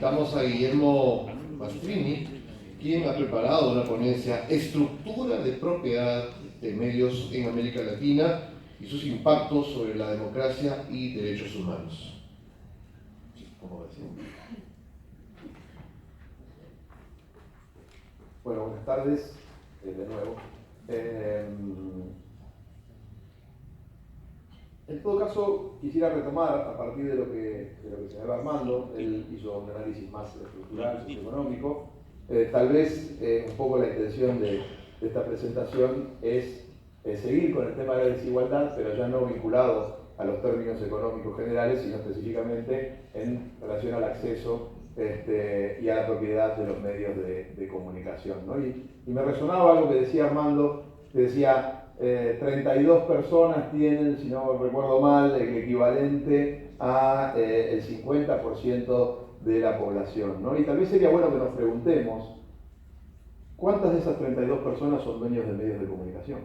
Invitamos a Guillermo Mastrini, quien ha preparado una ponencia Estructura de propiedad de medios en América Latina y sus impactos sobre la democracia y derechos humanos. ¿Cómo decimos? Bueno, buenas tardes de nuevo. En todo caso, quisiera retomar a partir de lo que señaló Armando. Él hizo un análisis más estructural, socioeconómico. Tal vez un poco la intención de esta presentación es seguir con el tema de la desigualdad, pero ya no vinculado a los términos económicos generales, sino específicamente en relación al acceso y a la propiedad de los medios de comunicación, ¿no? Y me resonaba algo que decía Armando, que decía 32 personas tienen, si no recuerdo mal, el equivalente a el 50% de la población, ¿no? Y tal vez sería bueno que nos preguntemos ¿cuántas de esas 32 personas son dueños de medios de comunicación?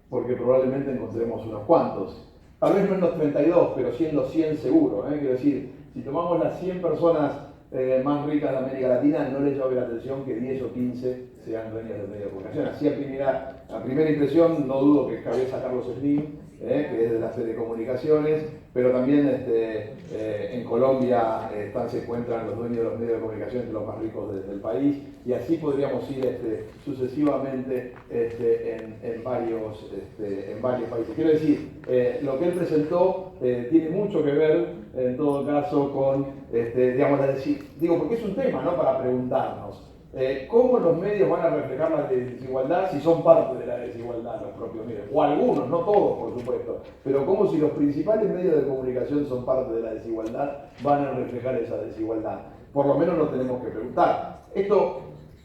Porque probablemente encontremos unos cuantos. Tal vez no en los 32, pero sí en los 100 seguro. Quiero decir, si tomamos las 100 personas más ricas de América Latina, no les llame la atención que 10 o 15 sean dueños de medios de comunicación. Así a primera impresión, no dudo que cabeza Carlos Slim, que es de las telecomunicaciones, pero también en Colombia se encuentran los dueños de los medios de comunicación entre los más ricos del país, y así podríamos ir sucesivamente en varios países. Quiero decir, lo que él presentó tiene mucho que ver, en todo caso, con, digo, porque es un tema, ¿no?, para preguntarnos. ¿Cómo los medios van a reflejar la desigualdad si son parte de la desigualdad los propios medios? O algunos, no todos, por supuesto, pero como si los principales medios de comunicación son parte de la desigualdad, van a reflejar esa desigualdad. Por lo menos lo tenemos que preguntar. Esto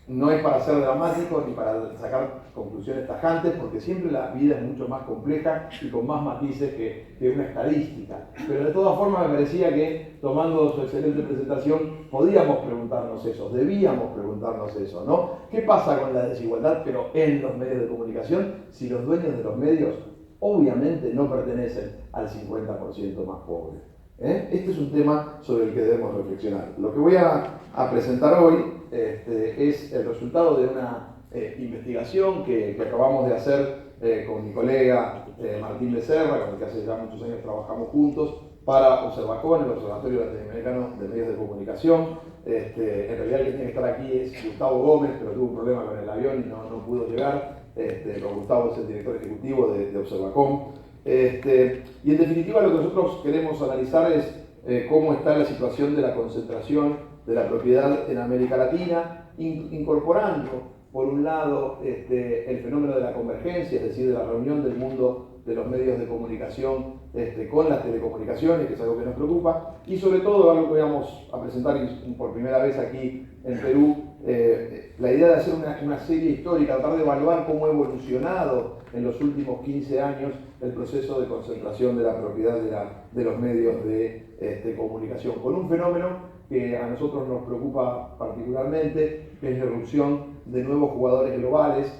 no es para ser dramático ni para sacar conclusiones tajantes, porque siempre la vida es mucho más compleja y con más matices que una estadística. Pero de todas formas me parecía que, tomando su excelente presentación, podíamos preguntarnos eso, debíamos preguntarnos eso, ¿no? ¿Qué pasa con la desigualdad, pero en los medios de comunicación, si los dueños de los medios obviamente no pertenecen al 50% más pobre? Este es un tema sobre el que debemos reflexionar. Lo que voy a presentar hoy es el resultado de una investigación que acabamos de hacer con mi colega Martín Becerra, con el que hace ya muchos años trabajamos juntos, para Observacom, el Observatorio Latinoamericano de Medios de Comunicación. En realidad el que tiene que estar aquí es Gustavo Gómez, pero tuvo un problema con el avión y no pudo llegar. Pero Gustavo es el director ejecutivo de Observacom. Y en definitiva lo que nosotros queremos analizar es cómo está la situación de la concentración de la propiedad en América Latina, incorporando por un lado el fenómeno de la convergencia, es decir, de la reunión del mundo de los medios de comunicación con las telecomunicaciones, que es algo que nos preocupa, y sobre todo algo que vamos a presentar por primera vez aquí en Perú, la idea de hacer una serie histórica, tratar de evaluar cómo ha evolucionado en los últimos 15 años el proceso de concentración de la propiedad de los medios de comunicación, con un fenómeno que a nosotros nos preocupa particularmente, que es la irrupción de nuevos jugadores globales.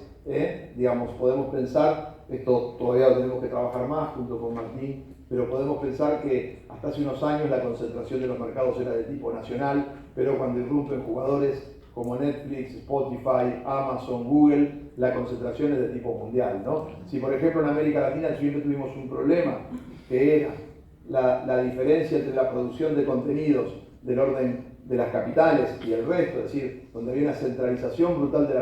Digamos, podemos pensar, esto todavía lo tenemos que trabajar más junto con Martín, pero podemos pensar que hasta hace unos años la concentración de los mercados era de tipo nacional, pero cuando irrumpen jugadores como Netflix, Spotify, Amazon, Google, la concentración es de tipo mundial, ¿no? Si por ejemplo en América Latina siempre tuvimos un problema, que era la diferencia entre la producción de contenidos del orden de las capitales y el resto, es decir, donde había una centralización brutal de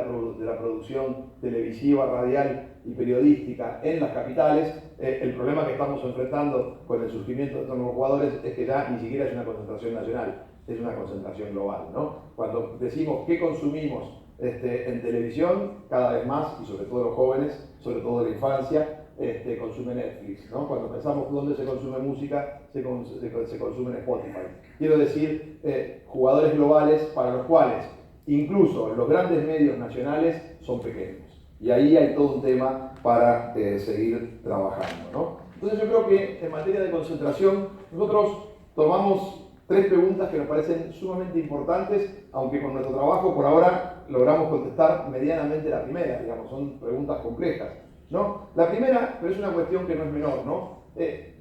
la producción televisiva, radial y periodística en las capitales, el problema que estamos enfrentando con el surgimiento de estos nuevos jugadores es que ya ni siquiera es una concentración nacional, es una concentración global, ¿no? Cuando decimos qué consumimos en televisión, cada vez más, y sobre todo los jóvenes, sobre todo la infancia, consume Netflix, ¿no? Cuando pensamos dónde se consume música, se consume en Spotify. Quiero decir, jugadores globales para los cuales incluso los grandes medios nacionales son pequeños. Y ahí hay todo un tema para seguir trabajando, ¿no? Entonces yo creo que en materia de concentración nosotros tomamos tres preguntas que nos parecen sumamente importantes, aunque con nuestro trabajo por ahora logramos contestar medianamente la primera, digamos, son preguntas complejas, ¿no? La primera, pero es una cuestión que no es menor, ¿no?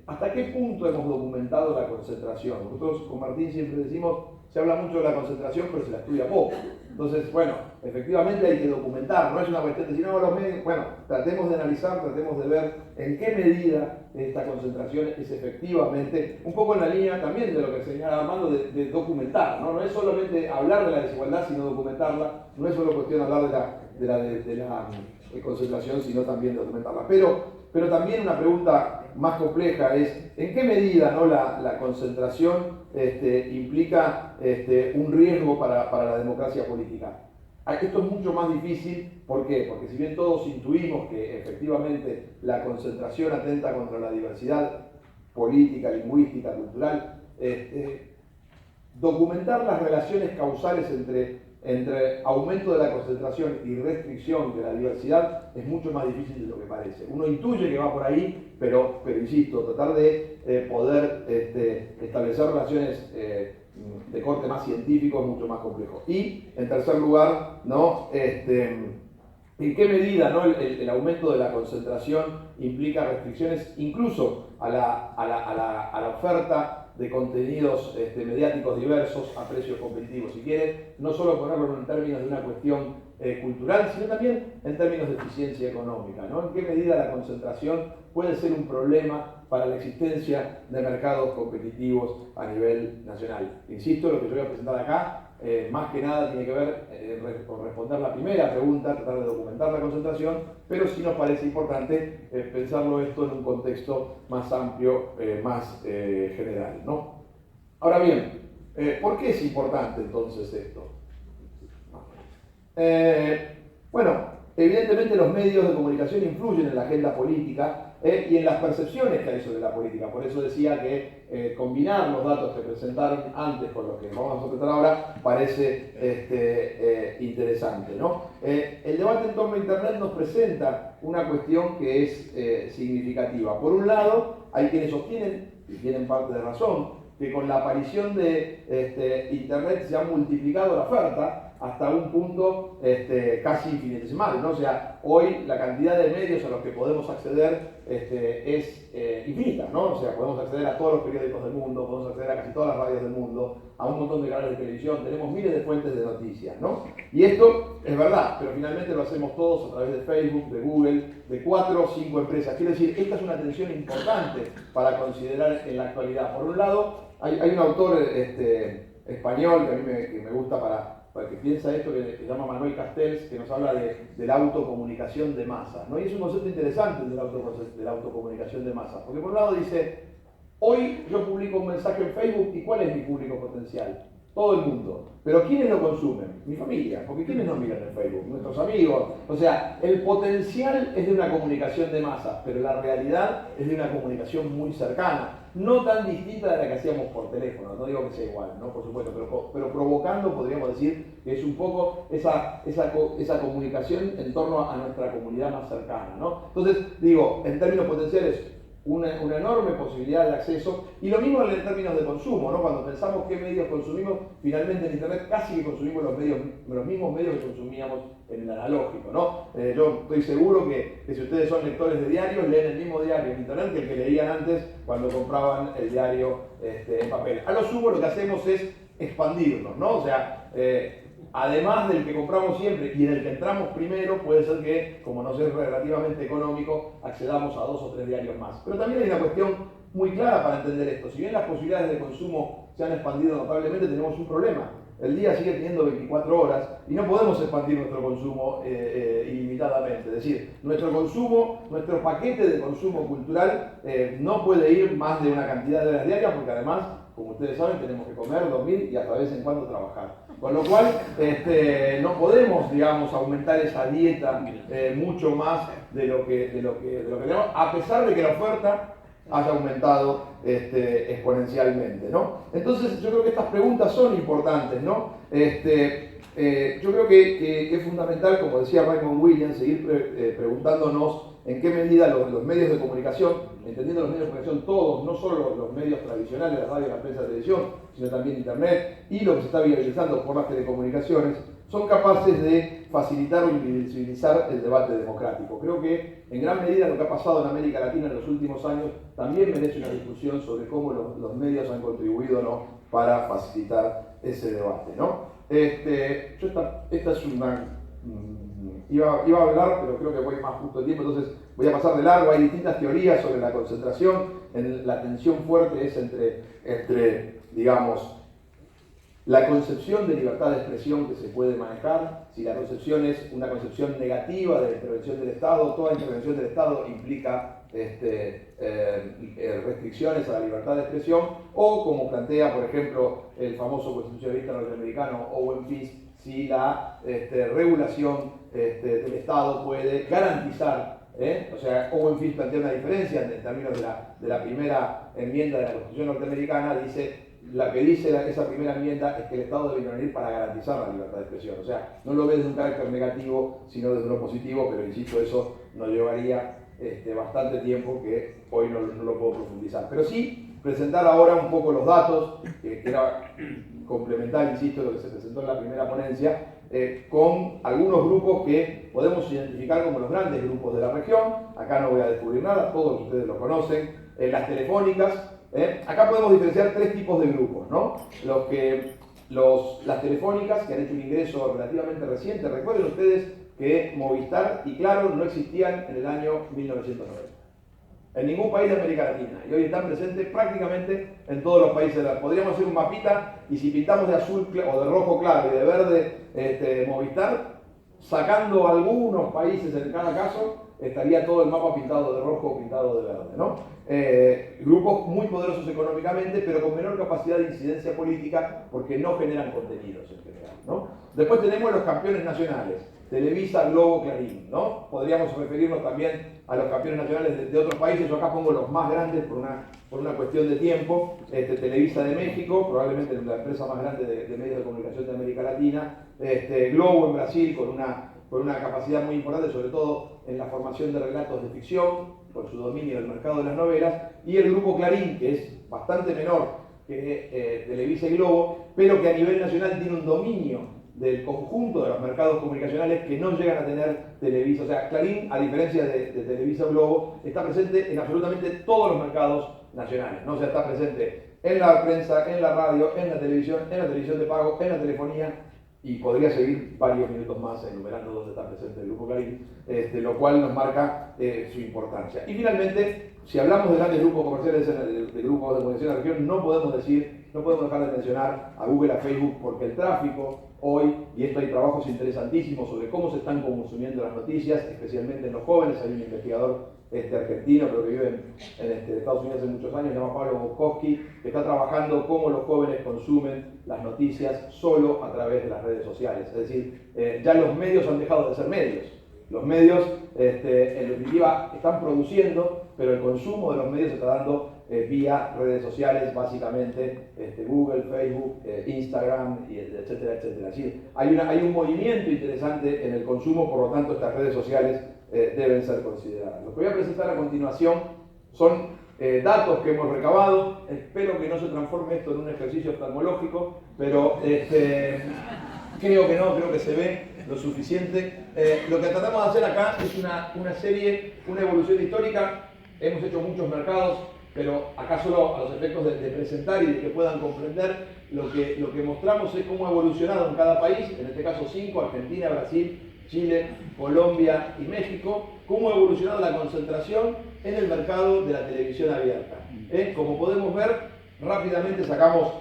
¿Hasta qué punto hemos documentado la concentración? Nosotros con Martín siempre decimos, se habla mucho de la concentración, pero se la estudia poco. Entonces, bueno, efectivamente hay que documentar, no es una cuestión de decir, no, los medios, bueno, tratemos de analizar, tratemos de ver en qué medida esta concentración es efectivamente, un poco en la línea también de lo que señala Armando, de documentar, ¿no? No es solamente hablar de la desigualdad, sino documentarla, no es solo cuestión de hablar de la concentración, sino también de documentarla. Pero también una pregunta más compleja es, ¿en qué medida, ¿no?, la concentración implica un riesgo para la democracia política? Esto es mucho más difícil, ¿por qué? Porque si bien todos intuimos que efectivamente la concentración atenta contra la diversidad política, lingüística, cultural, documentar las relaciones causales entre aumento de la concentración y restricción de la diversidad es mucho más difícil de lo que parece. Uno intuye que va por ahí, pero insisto, tratar de poder establecer relaciones de corte más científico es mucho más complejo. Y, en tercer lugar, ¿no?, ¿en qué medida, ¿no?, el aumento de la concentración implica restricciones incluso a la oferta de contenidos mediáticos diversos a precios competitivos? Si quieren, no solo ponerlo en términos de una cuestión cultural, sino también en términos de eficiencia económica, ¿no? ¿En qué medida la concentración puede ser un problema para la existencia de mercados competitivos a nivel nacional? Insisto, lo que yo voy a presentar acá, más que nada tiene que ver con responder la primera pregunta, tratar de documentar la concentración, pero sí nos parece importante pensarlo esto en un contexto más amplio, más general, ¿no? Ahora bien, ¿por qué es importante entonces esto? Bueno, evidentemente los medios de comunicación influyen en la agenda política y en las percepciones que hay sobre la política. Por eso decía que combinar los datos que presentaron antes con los que vamos a presentar ahora parece interesante, ¿no? El debate en torno a Internet nos presenta una cuestión que es significativa. Por un lado, hay quienes sostienen, y tienen parte de razón, que con la aparición de Internet se ha multiplicado la oferta hasta un punto casi infinitesimal, ¿no? O sea, hoy la cantidad de medios a los que podemos acceder es infinita, ¿no? O sea, podemos acceder a todos los periódicos del mundo, podemos acceder a casi todas las radios del mundo, a un montón de canales de televisión, tenemos miles de fuentes de noticias, ¿no? Y esto es verdad, pero finalmente lo hacemos todos a través de Facebook, de Google, de 4 o 5 empresas. Quiero decir, esta es una tensión importante para considerar en la actualidad. Por un lado, hay un autor español que a mí me gusta para que piensa esto, que se llama Manuel Castells, que nos habla de la autocomunicación de masas, ¿no? Y es un concepto interesante de la autocomunicación de masas, porque por un lado dice, hoy yo publico un mensaje en Facebook, ¿y cuál es mi público potencial? Todo el mundo. Pero ¿quiénes lo consumen? Mi familia, porque ¿quiénes nos miran en Facebook? Nuestros amigos. O sea, el potencial es de una comunicación de masas, pero la realidad es de una comunicación muy cercana. No tan distinta de la que hacíamos por teléfono, no digo que sea igual, ¿no? Por supuesto, pero provocando, podríamos decir, que es un poco esa comunicación en torno a nuestra comunidad más cercana, ¿no? Entonces, digo, en términos potenciales, una enorme posibilidad de acceso, y lo mismo en términos de consumo, ¿no? Cuando pensamos qué medios consumimos, finalmente en Internet casi que consumimos los mismos medios que consumíamos en el analógico, ¿no? Yo estoy seguro que si ustedes son lectores de diarios, leen el mismo diario en Internet que el que leían antes cuando compraban el diario en papel. A lo sumo lo que hacemos es expandirnos, ¿no? O sea, además del que compramos siempre y en el que entramos primero, puede ser que, como nos es relativamente económico, accedamos a 2 o 3 diarios más. Pero también hay una cuestión muy clara para entender esto. Si bien las posibilidades de consumo se han expandido notablemente, tenemos un problema. El día sigue teniendo 24 horas y no podemos expandir nuestro consumo ilimitadamente. Es decir, nuestro paquete de consumo cultural no puede ir más de una cantidad de horas diarias, porque además, como ustedes saben, tenemos que comer, dormir y hasta de vez en cuando trabajar. Con lo cual, no podemos, digamos, aumentar esa dieta mucho más de lo que tenemos, a pesar de que la oferta haya aumentado exponencialmente, ¿no? Entonces, yo creo que estas preguntas son importantes, ¿no? Yo creo que es fundamental, como decía Raymond Williams, seguir preguntándonos en qué medida los medios de comunicación, entendiendo los medios de comunicación todos, no solo los medios tradicionales, la radio, la prensa, la televisión, sino también Internet y lo que se está viralizando por las telecomunicaciones, son capaces de facilitar o invisibilizar el debate democrático. Creo que en gran medida lo que ha pasado en América Latina en los últimos años también merece una discusión sobre cómo los medios han contribuido, ¿no?, para facilitar ese debate, ¿no? Esta es una... Iba a hablar, pero creo que voy más justo el tiempo, entonces voy a pasar de largo. Hay distintas teorías sobre la concentración. La tensión fuerte es entre digamos, la concepción de libertad de expresión que se puede manejar. Si la concepción es una concepción negativa de la intervención del Estado, toda intervención del Estado implica restricciones a la libertad de expresión, o como plantea, por ejemplo, el famoso constitucionalista norteamericano Owen Fisk, si la regulación del Estado puede garantizar, o sea, Owen Fisk plantea una diferencia en términos de la primera enmienda de la Constitución norteamericana. Dice, la que dice esa primera enmienda es que el Estado debe intervenir para garantizar la libertad de expresión. O sea, no lo ve desde un carácter negativo, sino desde uno positivo, pero insisto, eso nos llevaría bastante tiempo, que hoy no lo puedo profundizar. Pero sí presentar ahora un poco los datos, que era complementar, insisto, lo que se presentó en la primera ponencia, con algunos grupos que podemos identificar como los grandes grupos de la región. Acá no voy a descubrir nada, todos ustedes lo conocen. Las telefónicas. Acá podemos diferenciar tres tipos de grupos, ¿no? Las telefónicas, que han hecho un ingreso relativamente reciente. Recuerden ustedes que Movistar y Claro no existían en el año 1990. En ningún país de América Latina. Y hoy están presentes prácticamente en todos los países. Podríamos hacer un mapita, y si pintamos de azul o de rojo Claro y de verde Movistar, sacando algunos países en cada caso, estaría todo el mapa pintado de rojo o pintado de verde, ¿no? Grupos muy poderosos económicamente, pero con menor capacidad de incidencia política, porque no generan contenidos en general, ¿no? Después tenemos los campeones nacionales, Televisa, Globo, Clarín, ¿no? Podríamos referirnos también a los campeones nacionales de otros países. Yo acá pongo los más grandes por una cuestión de tiempo. Televisa de México, probablemente la empresa más grande de medios de comunicación de América Latina. Globo en Brasil, con una capacidad muy importante, sobre todo en la formación de relatos de ficción, por su dominio del mercado de las novelas. Y el grupo Clarín, que es bastante menor que Televisa y Globo, pero que a nivel nacional tiene un dominio del conjunto de los mercados comunicacionales que no llegan a tener Televisa. O sea, Clarín, a diferencia de Televisa o Globo, está presente en absolutamente todos los mercados nacionales, ¿no? O sea, está presente en la prensa, en la radio, en la televisión de pago, en la telefonía, y podría seguir varios minutos más enumerando dónde está presente el grupo Clarín, lo cual nos marca su importancia. Y finalmente, si hablamos de grandes grupos comerciales, de grupos de comunicación de la región, no podemos dejar de mencionar a Google, a Facebook, porque el tráfico hoy, y esto hay trabajos interesantísimos sobre cómo se están consumiendo las noticias, especialmente en los jóvenes. Hay un investigador argentino, pero que vive en Estados Unidos hace muchos años, se llama Pablo Bukowski, que está trabajando cómo los jóvenes consumen las noticias solo a través de las redes sociales. Es decir, ya los medios han dejado de ser medios. Los medios, en definitiva, están produciendo, pero el consumo de los medios se está dando vía redes sociales, básicamente Google, Facebook, Instagram, etcétera, etcétera. Así, hay un movimiento interesante en el consumo, por lo tanto estas redes sociales deben ser consideradas. Lo que voy a presentar a continuación son datos que hemos recabado. Espero que no se transforme esto en un ejercicio oftalmológico, pero creo que no, creo que se ve lo suficiente. Lo que tratamos de hacer acá es una serie, una evolución histórica. Hemos hecho muchos mercados, pero acá solo a los efectos de presentar y de que puedan comprender, lo que mostramos es cómo ha evolucionado en cada país, en este caso 5, Argentina, Brasil, Chile, Colombia y México, cómo ha evolucionado la concentración en el mercado de la televisión abierta. Como podemos ver, rápidamente sacamos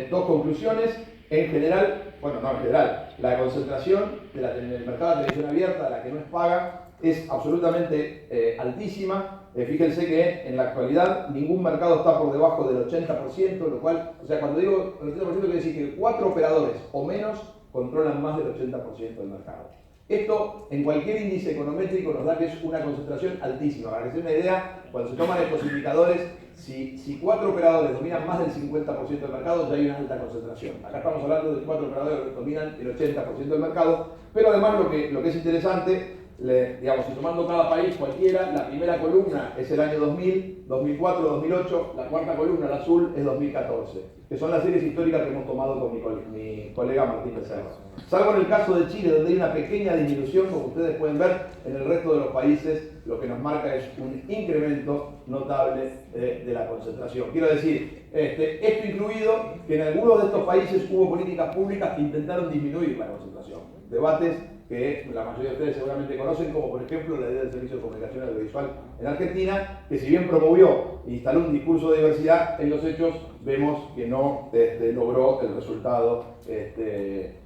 dos conclusiones. En general, bueno, no en general, la concentración en el mercado de la televisión abierta, la que no es paga, es absolutamente altísima. Fíjense que en la actualidad ningún mercado está por debajo del 80%, lo cual, o sea, cuando digo el 80% quiere decir que 4 operadores o menos controlan más del 80% del mercado. Esto en cualquier índice econométrico nos da que es una concentración altísima. Para que se den una idea, cuando se toman estos indicadores, si 4 operadores dominan más del 50% del mercado, ya hay una alta concentración. Acá estamos hablando de 4 operadores que dominan el 80% del mercado, pero además lo que es interesante, digamos, si tomando cada país cualquiera, la primera columna es el año 2000, 2004, 2008, la cuarta columna, el azul, es 2014. que son las series históricas que hemos tomado con mi colega Martín Becerra. Salvo en el caso de Chile, donde hay una pequeña disminución, como ustedes pueden ver, en el resto de los países lo que nos marca es un incremento notable de la concentración. Quiero decir, esto incluido que en algunos de estos países hubo políticas públicas que intentaron disminuir la concentración. Debates que la mayoría de ustedes seguramente conocen, como por ejemplo la idea del Servicio de Comunicación Audiovisual en Argentina, que si bien promovió e instaló un discurso de diversidad, en los hechos vemos que no logró el resultado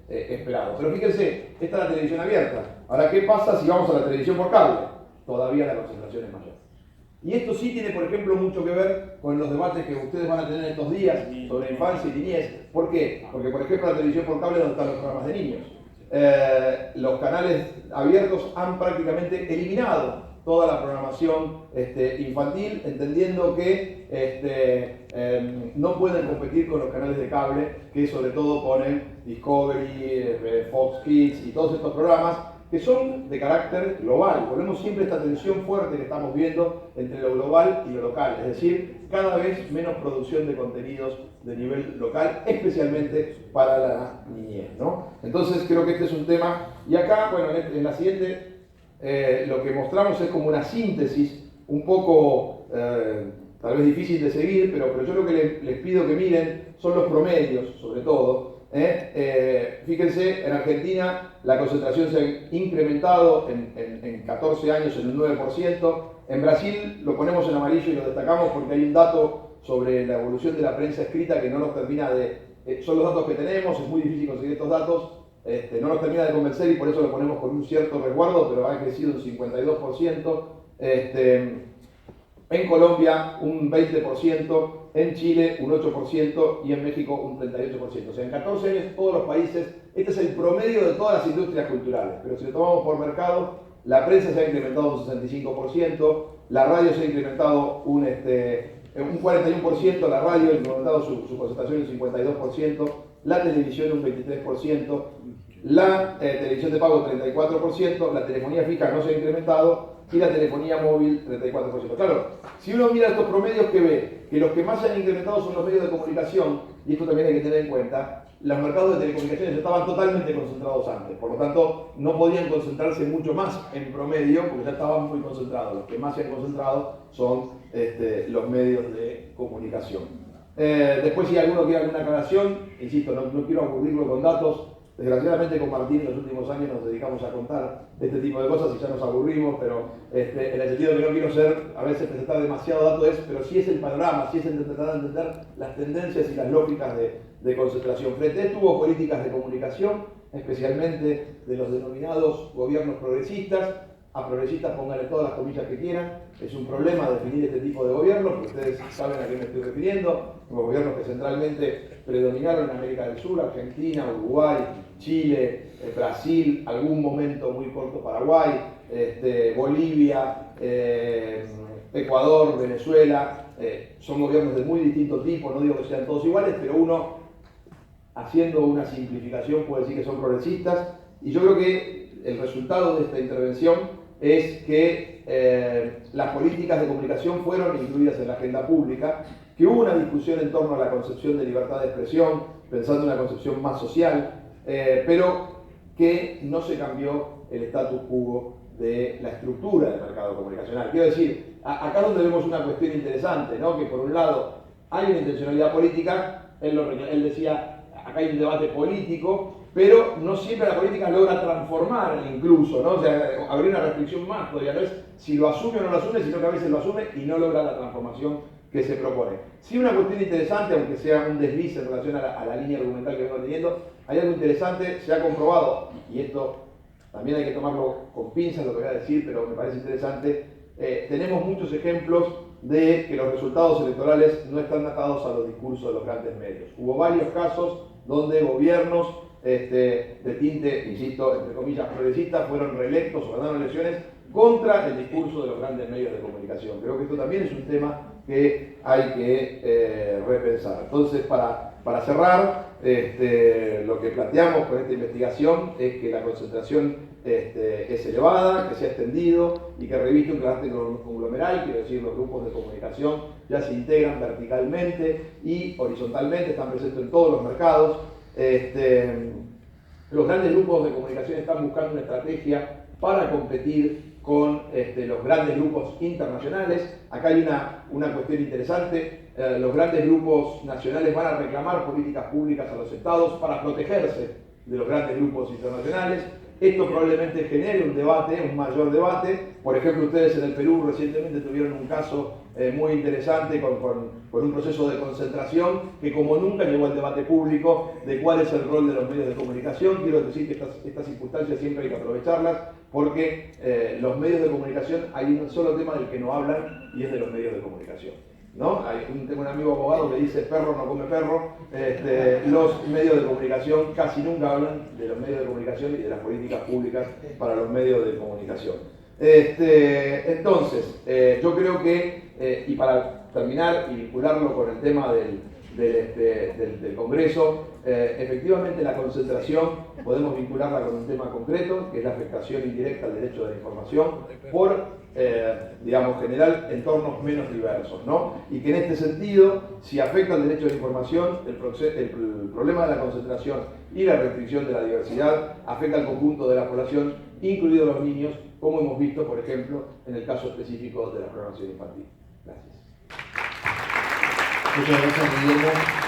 esperado. Pero fíjense, esta es la televisión abierta. Ahora, ¿qué pasa si vamos a la televisión por cable? Todavía la concentración es mayor. Y esto sí tiene, por ejemplo, mucho que ver con los debates que ustedes van a tener estos días sobre infancia y niñez. ¿Por qué? Porque, por ejemplo, la televisión por cable es donde están los programas de niños. Los canales abiertos han prácticamente eliminado toda la programación infantil, entendiendo que no pueden competir con los canales de cable que sobre todo ponen Discovery, Fox Kids y todos estos programas que son de carácter global. Ponemos siempre esta tensión fuerte que estamos viendo entre lo global y lo local, es decir, cada vez menos producción de contenidos de nivel local, especialmente para la niñez, ¿no? Entonces creo que este es un tema, y acá, bueno, en la siguiente lo que mostramos es como una síntesis un poco tal vez difícil de seguir, pero yo lo que les pido que miren son los promedios, sobre todo. Fíjense, en Argentina la concentración se ha incrementado en 14 años en un 9%. En Brasil lo ponemos en amarillo y lo destacamos porque hay un dato sobre la evolución de la prensa escrita que no nos termina de... son los datos que tenemos, es muy difícil conseguir estos datos, no nos termina de convencer y por eso lo ponemos con un cierto resguardo, pero ha crecido un 52%. En Colombia un 20%, en Chile un 8% y en México un 38%. O sea, en 14 años todos los países, este es el promedio de todas las industrias culturales, pero si lo tomamos por mercado, la prensa se ha incrementado un 65%, la radio se ha incrementado un 41%, la radio ha incrementado su concentración en un 52%, la televisión un 23%, la televisión de pago 34%, la telefonía fija no se ha incrementado, y la telefonía móvil 34%. Claro, si uno mira estos promedios que ve que los que más se han incrementado son los medios de comunicación, y esto también hay que tener en cuenta, los mercados de telecomunicaciones estaban totalmente concentrados antes, por lo tanto no podían concentrarse mucho más en promedio porque ya estaban muy concentrados. Los que más se han concentrado son los medios de comunicación. Después, si alguno quiere alguna aclaración, insisto, no quiero aburrirlo con datos. Desgraciadamente con Martín en los últimos años nos dedicamos a contar este tipo de cosas y ya nos aburrimos, pero en el sentido que no quiero a veces presentar demasiado dato, pero sí es el panorama, sí es intentar entender las tendencias y las lógicas de concentración. Frente a esto hubo políticas de comunicación, especialmente de los denominados gobiernos progresistas. A progresistas pónganle todas las comillas que quieran, es un problema definir este tipo de gobiernos, porque ustedes saben a qué me estoy refiriendo, los gobiernos que centralmente predominaron en América del Sur, Argentina, Uruguay, Chile, Brasil, algún momento muy corto Paraguay, Bolivia, Ecuador, Venezuela, son gobiernos de muy distinto tipo, no digo que sean todos iguales, pero uno, haciendo una simplificación, puede decir que son progresistas, y yo creo que el resultado de esta intervención es que las políticas de comunicación fueron incluidas en la agenda pública, que hubo una discusión en torno a la concepción de libertad de expresión, pensando en una concepción más social, pero que no se cambió el status quo de la estructura del mercado comunicacional. Quiero decir, acá es donde vemos una cuestión interesante, ¿no? Que por un lado hay una intencionalidad política, él decía, acá hay un debate político, pero no siempre la política logra transformar incluso, ¿no? O sea, habría una restricción más todavía, no es si lo asume o no lo asume, sino que a veces lo asume y no logra la transformación que se propone. Sí, una cuestión interesante, aunque sea un desliz en relación a la línea argumental que vengo teniendo, hay algo interesante, se ha comprobado, y esto también hay que tomarlo con pinzas lo que voy a decir, pero me parece interesante, tenemos muchos ejemplos de que los resultados electorales no están atados a los discursos de los grandes medios. Hubo varios casos donde gobiernos de tinte, insisto, entre comillas, progresistas, fueron reelectos o ganaron elecciones contra el discurso de los grandes medios de comunicación. Creo que esto también es un tema que hay que repensar. Entonces, para para cerrar, lo que planteamos con esta investigación es que la concentración es elevada, que se ha extendido y que reviste un carácter conglomeral, quiero decir, los grupos de comunicación ya se integran verticalmente y horizontalmente, están presentes en todos los mercados. Los grandes grupos de comunicación están buscando una estrategia para competir con los grandes grupos internacionales. Acá hay una cuestión interesante. Los grandes grupos nacionales van a reclamar políticas públicas a los estados para protegerse de los grandes grupos internacionales. Esto probablemente genere un debate, un mayor debate. Por ejemplo, ustedes en el Perú recientemente tuvieron un caso muy interesante con un proceso de concentración que como nunca llevó al debate público de cuál es el rol de los medios de comunicación. Quiero decir que estas circunstancias siempre hay que aprovecharlas porque los medios de comunicación, hay un solo tema del que no hablan y es de los medios de comunicación, ¿no? Tengo un amigo abogado que dice perro no come perro. Los medios de comunicación casi nunca hablan de los medios de comunicación y de las políticas públicas para los medios de comunicación. Entonces, yo creo que, y para terminar y vincularlo con el tema del Congreso, efectivamente la concentración podemos vincularla con un tema concreto, que es la afectación indirecta al derecho de la información por, digamos, generar entornos menos diversos, ¿no? Y que en este sentido, si afecta al derecho de la información, el problema de la concentración y la restricción de la diversidad afecta al conjunto de la población, incluidos los niños, como hemos visto, por ejemplo, en el caso específico de la programación infantil. Gracias. Muchas gracias, Guillermo.